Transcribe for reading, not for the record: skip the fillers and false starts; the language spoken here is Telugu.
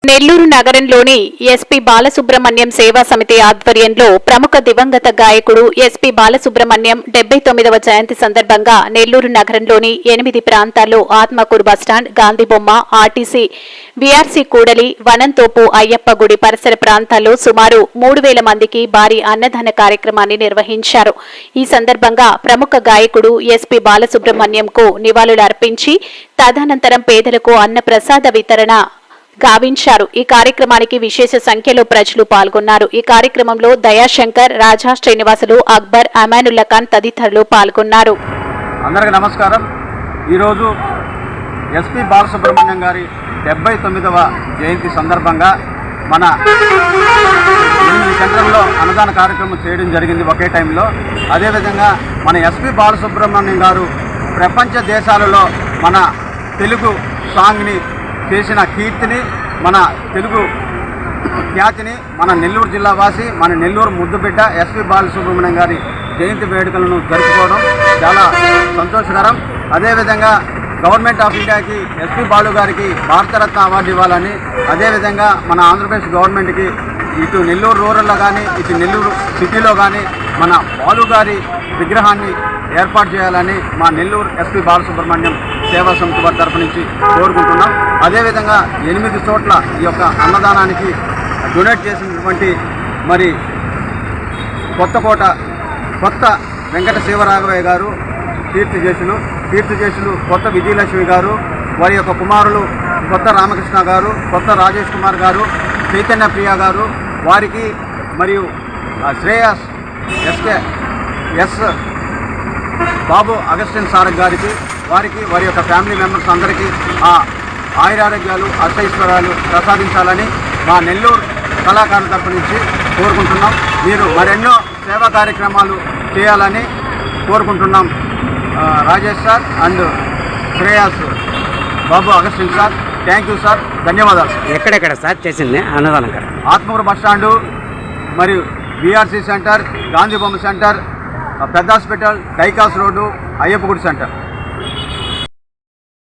నెల్లూరు నగరంలోని ఎస్పీ బాలసుబ్రహ్మణ్యం సేవా సమితి ఆధ్వర్యంలో ప్రముఖ దివంగత గాయకుడు ఎస్పీ బాలసుబ్రహ్మణ్యం 79వ జయంతి సందర్భంగా నెల్లూరు నగరంలోని 8 ప్రాంతాల్లో Atmakur bus stand, Gandhibomma, RTC, VRC కూడలి, వనంతోపు, అయ్యప్ప గుడి పరిసర ప్రాంతాల్లో సుమారు 3000 మందికి భారీ అన్నదాన కార్యక్రమాన్ని నిర్వహించారు. ఈ సందర్భంగా ప్రముఖ గాయకుడు ఎస్పీ బాలసుబ్రహ్మణ్యంకు నివాళులు అర్పించి తదనంతరం పేదలకు అన్న ప్రసాద వితరణ గావించారు. ఈ కార్యక్రమానికి విశేష సంఖ్యలో ప్రజలు పాల్గొన్నారు. ఈ కార్యక్రమంలో దయాశంకర్, రాజా, శ్రీనివాసులు, అక్బర్, అమానుల్లా ఖాన్ తదితరులు పాల్గొన్నారు. అందరికీ నమస్కారం. ఈరోజు ఎస్పీ బాలసుబ్రహ్మణ్యం గారి 79వ జయంతి సందర్భంగా మన 8 సెంటర్లో అన్నదాన కార్యక్రమం చేయడం జరిగింది ఒకే టైంలో. అదేవిధంగా మన ఎస్పీ బాలసుబ్రహ్మణ్యం గారు ప్రపంచ దేశాలలో మన తెలుగు సాంగ్ని చేసిన కీర్తిని, మన తెలుగు ఖ్యాతిని మన నెల్లూరు జిల్లా వాసి, మన నెల్లూరు ముద్దుబిడ్డ ఎస్పీ బాలసుబ్రహ్మణ్యం గారి జయంతి వేడుకలను జరుపుకోవడం చాలా సంతోషకరం. అదేవిధంగా గవర్నమెంట్ ఆఫ్ ఇండియాకి ఎస్పీ బాలు గారికి భారతరత్న అవార్డు ఇవ్వాలని, అదేవిధంగా మన ఆంధ్రప్రదేశ్ గవర్నమెంట్కి ఇటు నెల్లూరు రూరల్లో కానీ ఇటు నెల్లూరు సిటీలో కానీ మన బాలు గారి విగ్రహాన్ని ఏర్పాటు చేయాలని మా నెల్లూరు ఎస్పీ బాలసుబ్రహ్మణ్యం సేవా సమితి వారి తరఫు నుంచి కోరుకుంటున్నాం. అదేవిధంగా 8 చోట్ల ఈ యొక్క అన్నదానానికి డొనేట్ చేసినటువంటి మరి కొత్త వెంకట శివరాఘవయ్య గారు కీర్తిశేషులు కొత్త విజయలక్ష్మి గారు, వారి యొక్క కుమారులు కొత్త రామకృష్ణ గారు, కొత్త రాజేష్ కుమార్ గారు, చైతన్య ప్రియ గారు, వారికి మరియు శ్రేయస్ ఎస్ బాబు అగస్టిన్ సారక్ గారికి, వారి యొక్క ఫ్యామిలీ మెంబర్స్ అందరికీ ఆ ఆయురారోగ్యాలు, అష్టైశ్వర్యాలు ప్రసాదించాలని మా నెల్లూరు కళాకారుల తరపు నుంచి కోరుకుంటున్నాం. మీరు మరెన్నో సేవా కార్యక్రమాలు చేయాలని కోరుకుంటున్నాం. Rajesh sir and Shreyas Babu Augustine sir, thank you sir, ధన్యవాదాలు సార్. ఎక్కడెక్కడ సార్ చేసింది అన్నదానం? ఆత్మకూరు బస్టాండు మరియు వీఆర్సీ సెంటర్, గాంధీబొమ్మ సెంటర్, పెద్ద హాస్పిటల్, డైకాస్ రోడ్డు, అయ్యప్ప గుడి సెంటర్.